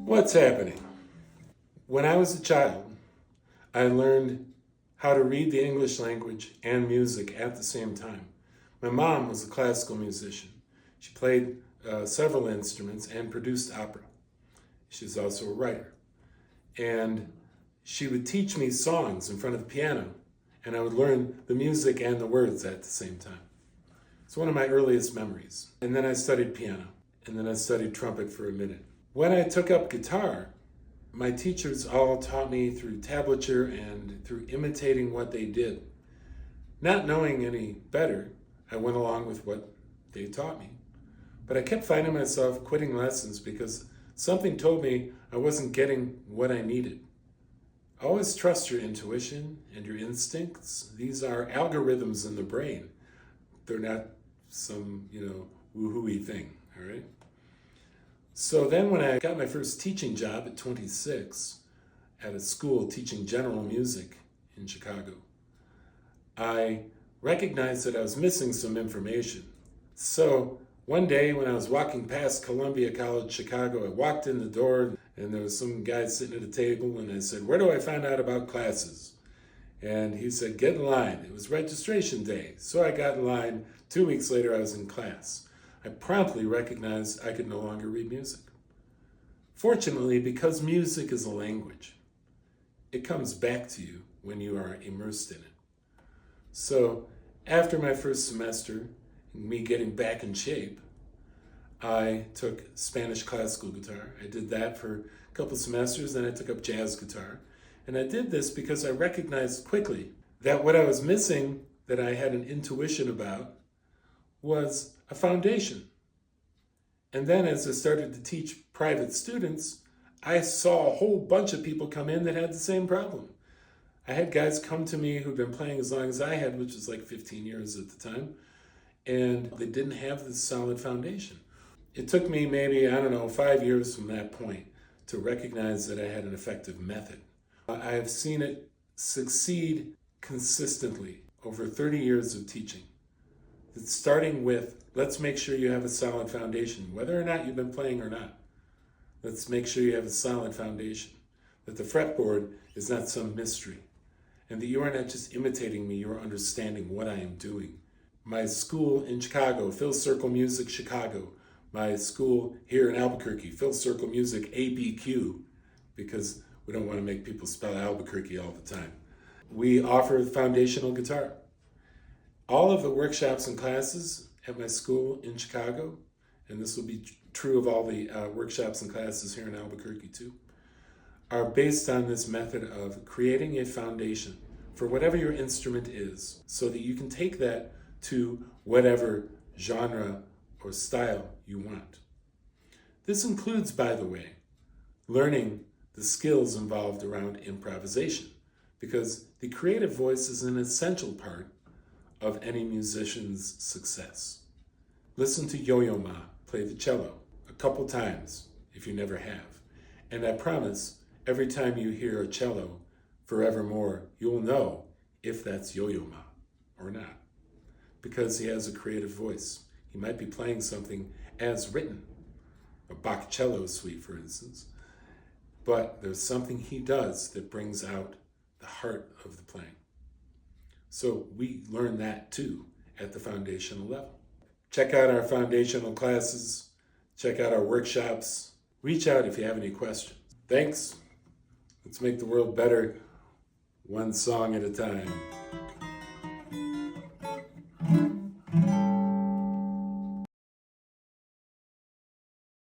What's happening? When I was a child, I learned how to read the English language and music at the same time. My mom was a classical musician. She played several instruments and produced opera. She's also a writer. And she would teach me songs in front of the piano, and I would learn the music and the words at the same time. It's one of my earliest memories. And then I studied piano, and then I studied trumpet for a minute. When I took up guitar, my teachers all taught me through tablature and through imitating what they did. Not knowing any better, I went along with what they taught me. But I kept finding myself quitting lessons because something told me I wasn't getting what I needed. Always trust your intuition and your instincts. These are algorithms in the brain. They're not some, woo-hooey thing, all right? So then when I got my first teaching job at 26 at a school teaching general music in Chicago, I recognized that I was missing some information. So one day when I was walking past Columbia College, Chicago, I walked in the door and there was some guy sitting at a table and I said, "Where do I find out about classes?" And he said, "Get in line." It was registration day. So I got in line. 2 weeks later, I was in class. I promptly recognized I could no longer read music. Fortunately, because music is a language, it comes back to you when you are immersed in it. So after my first semester, me getting back in shape, I took Spanish classical guitar. I did that for a couple semesters, then I took up jazz guitar. And I did this because I recognized quickly that what I was missing, that I had an intuition about, was a foundation. And then as I started to teach private students, I saw a whole bunch of people come in that had the same problem. I had guys come to me who'd been playing as long as I had, which was like 15 years at the time, and they didn't have this solid foundation. It took me maybe, 5 years from that point to recognize that I had an effective method. I have seen it succeed consistently over 30 years of teaching. It's starting with, let's make sure you have a solid foundation, whether or not you've been playing or not. Let's make sure you have a solid foundation, that the fretboard is not some mystery, and that you are not just imitating me, you are understanding what I am doing. My school in Chicago, Phil Circle Music Chicago. My school here in Albuquerque, Phil Circle Music ABQ, because we don't want to make people spell Albuquerque all the time. We offer foundational guitar. All of the workshops and classes at my school in Chicago, and this will be true of all the workshops and classes here in Albuquerque too, are based on this method of creating a foundation for whatever your instrument is, so that you can take that to whatever genre or style you want. This includes, by the way, learning the skills involved around improvisation, because the creative voice is an essential part of any musician's success. Listen to Yo-Yo Ma play the cello a couple times if you never have. And I promise, every time you hear a cello forevermore, you'll know if that's Yo-Yo Ma or not, because he has a creative voice. He might be playing something as written, a Bach cello suite, for instance, but there's something he does that brings out the heart of the playing. So we learn that too at the foundational level. Check out our foundational classes, check out our workshops, reach out if you have any questions. Thanks. Let's make the world better, one song at a time.